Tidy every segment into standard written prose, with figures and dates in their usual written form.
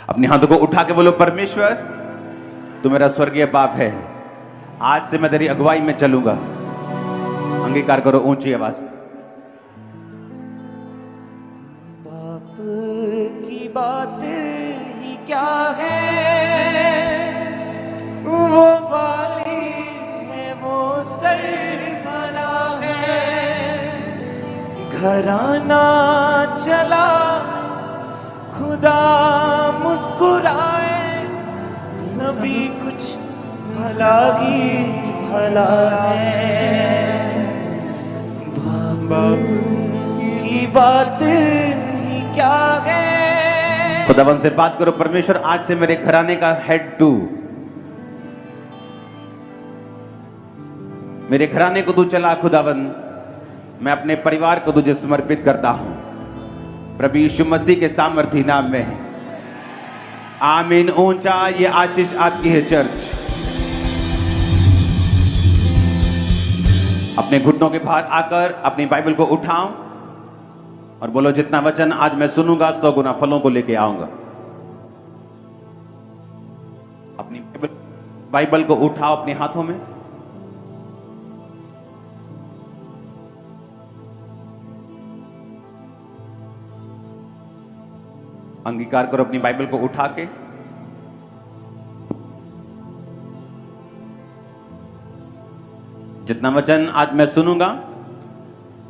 अपने हाथों को उठा के बोलो, परमेश्वर तू मेरा स्वर्गीय बाप है, आज से मैं तेरी अगुवाई में चलूंगा। अंगीकार करो ऊंची आवाज में। बाप की बात ही क्या है, वो वाली है, वो सरभरा है। घराना चला खुदा मुस्कुराए, सभी कुछ भला ही भला है। बाप की बात ही क्या है। खुदावन से बात करो, परमेश्वर आज से मेरे घराने का हेड तू, मेरे घराने को तू चला। खुदावन मैं अपने परिवार को तुझे समर्पित करता हूं, प्रभु यीशु मसीह के सामर्थी नाम में, आमीन। ऊंचा ये आशीष आपकी है चर्च। अपने घुटनों के बाहर आकर अपनी बाइबल को उठाओ और बोलो, जितना वचन आज मैं सुनूंगा 100 गुना फलों को लेके आऊंगा। अपनी बाइबल को उठाओ अपने हाथों में, अंगीकार करो अपनी बाइबल को उठा के। जितना वचन आज मैं सुनूंगा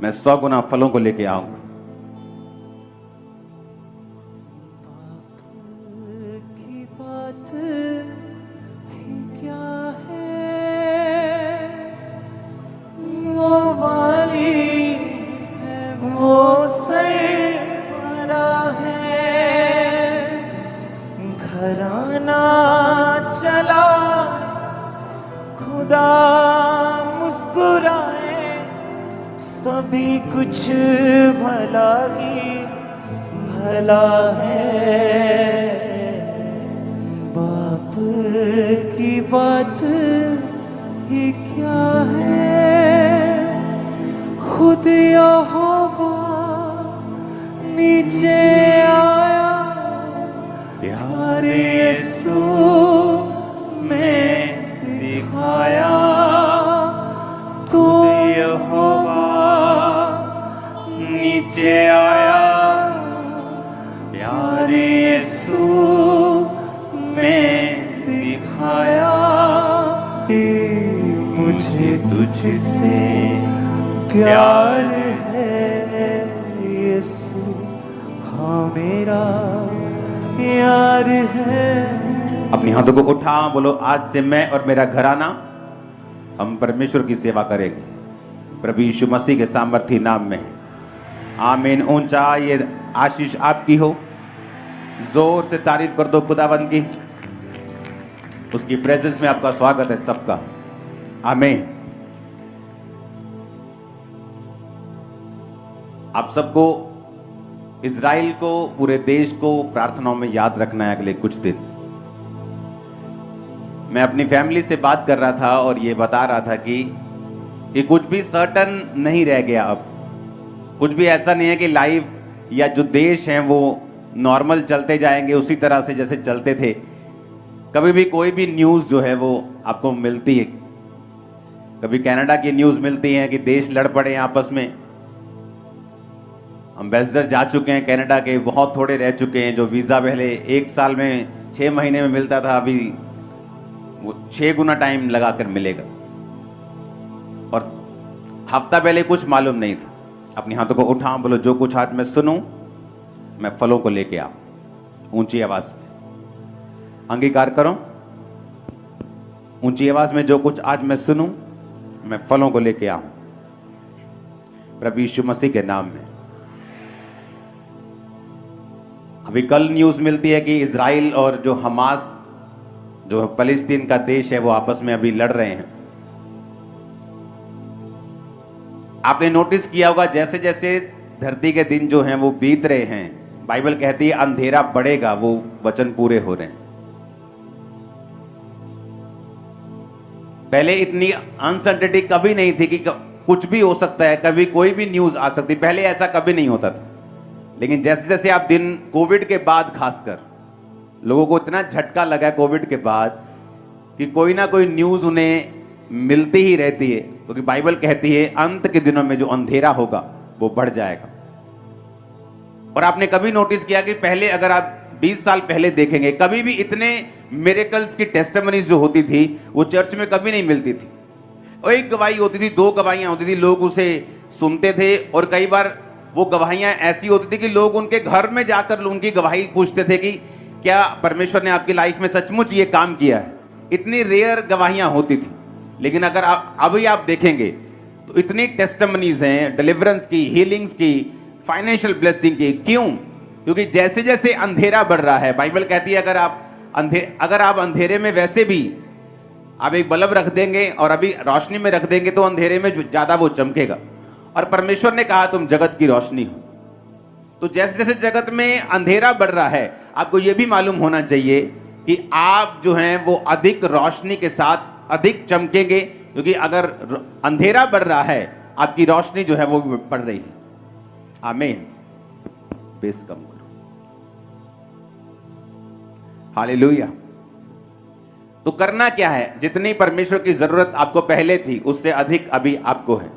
मैं 100 गुना फलों को लेके आऊंगा। की बात ही क्या है, वो वाली है, वो सरभरा है। घराना चला खुदा मुस्कुराए, सभी कुछ भला ही भला है। बाप की बात ही क्या है, खुद यहोवा नीचे आया, प्यारे यीशु में दिखाया। तो यहोवा नीचे आया, प्यारे यीशु में दिखाया। मुझे तुझसे प्यार है यीशु, हाँ मेरा प्यार है। अपनी हाथों को उठा, बोलो, आज से मैं और मेरा घराना हम परमेश्वर की सेवा करेंगे, प्रभु यीशु मसीह के सामर्थी नाम में, आमीन। ऊंचा ये आशीष आपकी हो। जोर से तारीफ कर दो खुदावन की। उसकी प्रेजेंस में आपका स्वागत है सबका, आमीन। आप सबको इज़राइल को, पूरे देश को प्रार्थनाओं में याद रखना है अगले कुछ दिन। मैं अपनी फैमिली से बात कर रहा था और ये बता रहा था कि कुछ भी सर्टन नहीं रह गया। अब कुछ भी ऐसा नहीं है कि लाइफ या जो देश हैं वो नॉर्मल चलते जाएंगे उसी तरह से जैसे चलते थे। कभी भी कोई भी न्यूज़ जो है वो आपको मिलती है। कभी कनाडा की न्यूज़ मिलती है कि देश लड़ पड़े हैं आपस में। एम्बेसडर जा चुके हैं कनाडा के, बहुत थोड़े रह चुके हैं। जो वीज़ा पहले 1 साल में 6 महीने में मिलता था, अभी वो 6 गुना टाइम लगाकर मिलेगा। और हफ्ता पहले कुछ मालूम नहीं था। अपनी हाथों को उठाओ, बोलो, जो कुछ आज मैं सुनूं मैं फलों को लेके आऊं। ऊंची आवाज में अंगीकार करो, ऊंची आवाज में, जो कुछ आज मैं सुनूं मैं फलों को लेके आऊं, प्रभु यीशु मसीह के नाम में। अभी कल न्यूज़ मिलती है कि इज़राइल और जो हमास, जो फलस्तीन का देश है, वो आपस में अभी लड़ रहे हैं। आपने नोटिस किया होगा जैसे जैसे धरती के दिन जो हैं वो बीत रहे हैं, बाइबल कहती है अंधेरा बढ़ेगा, वो वचन पूरे हो रहे हैं। पहले इतनी अनसर्टेनिटी कभी नहीं थी कि कुछ भी हो सकता है, कभी कोई भी न्यूज़ आ सकती। पहले ऐसा कभी नहीं होता था। लेकिन जैसे जैसे आप दिन, कोविड के बाद खासकर लोगों को इतना झटका लगा कोविड के बाद कि कोई ना कोई न्यूज़ उन्हें मिलती ही रहती है, क्योंकि बाइबल कहती है अंत के दिनों में जो अंधेरा होगा वो बढ़ जाएगा। और आपने कभी नोटिस किया कि पहले अगर आप 20 साल पहले देखेंगे, कभी भी इतने मिरेकल्स की टेस्टिमनीज जो होती थी वो चर्च में कभी नहीं मिलती थी। और एक गवाही होती थी, 2 गवाहियां होती थी, लोग उसे सुनते थे। और कई बार वो गवाहियां ऐसी होती थी कि लोग उनके घर में जाकर उनकी गवाही पूछते थे कि क्या परमेश्वर ने आपकी लाइफ में सचमुच ये काम किया है। इतनी रेयर गवाहियां होती थी। लेकिन अगर अभी आप देखेंगे तो इतनी टेस्टिमनीज हैं, डिलीवरेंस की, हीलिंग्स की, फाइनेंशियल ब्लेसिंग की। क्यों? क्योंकि जैसे जैसे अंधेरा बढ़ रहा है, बाइबल कहती है अगर आप अंधेरे में वैसे भी आप एक बल्ब रख देंगे और अभी रोशनी में रख देंगे तो अंधेरे में ज्यादा वो चमकेगा। और परमेश्वर ने कहा तुम जगत की रोशनी हो। तो जैसे जैसे जगत में अंधेरा बढ़ रहा है, आपको यह भी मालूम होना चाहिए कि आप जो हैं वो अधिक रोशनी के साथ अधिक चमकेंगे, क्योंकि अगर अंधेरा बढ़ रहा है आपकी रोशनी जो है वो बढ़ रही है। आमीन। बेस कम करो। हालेलुया। तो करना क्या है? जितनी परमेश्वर की जरूरत आपको पहले थी उससे अधिक अभी आपको है।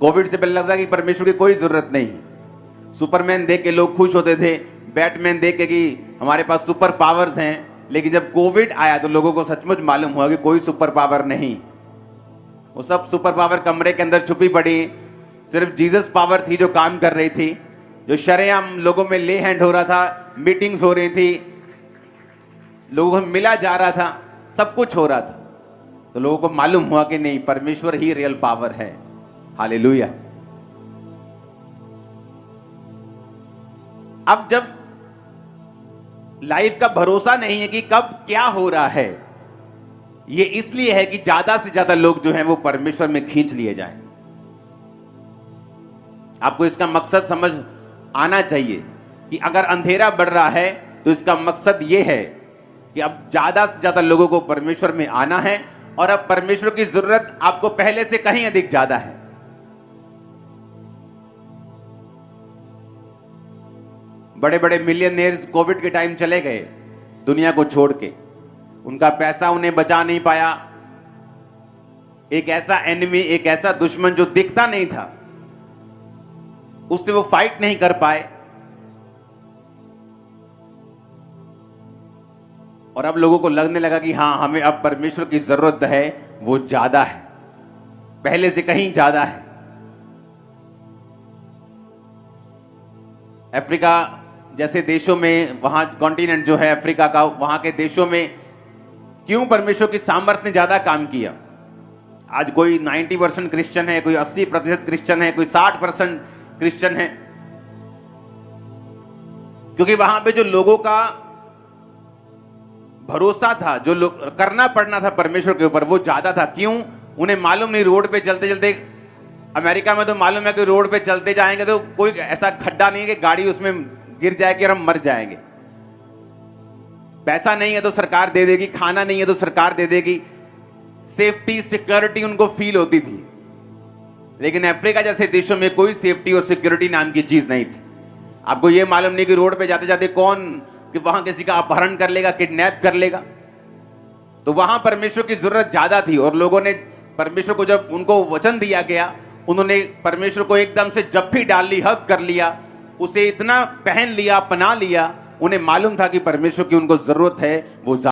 कोविड से पहले लगता कि परमेश्वर की कोई जरूरत नहीं। सुपरमैन देख के लोग खुश होते थे, बैटमैन देख के कि हमारे पास सुपर पावर्स हैं। लेकिन जब कोविड आया तो लोगों को सचमुच मालूम हुआ कि कोई सुपर पावर नहीं। वो सब सुपर पावर कमरे के अंदर छुपी पड़ी। सिर्फ जीसस पावर थी जो काम कर रही थी, जो शरेआम लोगों में ले हैंड हो रहा था, मीटिंग्स हो रही थी, लोगों को मिला जा रहा था, सब कुछ हो रहा था। तो लोगों को मालूम हुआ कि नहीं, परमेश्वर ही रियल पावर है। हालेलुया। अब जब लाइफ का भरोसा नहीं है कि कब क्या हो रहा है, ये इसलिए है कि ज्यादा से ज्यादा लोग जो हैं वो परमेश्वर में खींच लिए जाएं। आपको इसका मकसद समझ आना चाहिए कि अगर अंधेरा बढ़ रहा है तो इसका मकसद यह है कि अब ज्यादा से ज्यादा लोगों को परमेश्वर में आना है। और अब परमेश्वर की जरूरत आपको पहले से कहीं अधिक ज्यादा है। बड़े बड़े मिलियनेयर्स कोविड के टाइम चले गए दुनिया को छोड़ के। उनका पैसा उन्हें बचा नहीं पाया। एक ऐसा एनिमी, एक ऐसा दुश्मन जो दिखता नहीं था, उससे वो फाइट नहीं कर पाए। और अब लोगों को लगने लगा कि हां, हमें अब परमेश्वर की जरूरत है, वो ज्यादा है, पहले से कहीं ज्यादा है। अफ्रीका जैसे देशों में, वहां कॉन्टिनेंट जो है अफ्रीका का, वहां के देशों में क्यों परमेश्वर की सामर्थ्य ने ज्यादा काम किया? आज कोई 90% क्रिश्चियन है, कोई 80% क्रिश्चियन है, कोई 60% क्रिश्चियन है, क्योंकि वहां पे जो लोगों का भरोसा था, जो लोग करना पड़ना था परमेश्वर के ऊपर, वो ज्यादा था। क्यों? उन्हें मालूम नहीं, रोड पे चलते चलते, अमेरिका में तो मालूम है कि रोड पे चलते जाएंगे तो कोई ऐसा खड्डा नहीं है कि गाड़ी उसमें गिर जाएगी और हम मर जाएंगे। पैसा नहीं है तो सरकार दे देगी, खाना नहीं है तो सरकार दे देगी, सेफ्टी सिक्योरिटी उनको फील होती थी। लेकिन अफ्रीका जैसे देशों में कोई सेफ्टी और सिक्योरिटी नाम की चीज नहीं थी। आपको यह मालूम नहीं कि रोड पे जाते जाते कौन कि वहां किसी का अपहरण कर लेगा, किडनैप कर लेगा। तो वहां परमेश्वर की जरूरत ज्यादा थी। और लोगों ने परमेश्वर को, जब उनको वचन दिया गया, उन्होंने परमेश्वर को एकदम से जप्फी डाल ली, हक कर लिया, उसे इतना पहन लिया, अपना लिया। उन्हें मालूम था कि परमेश्वर की उनको जरूरत है, वो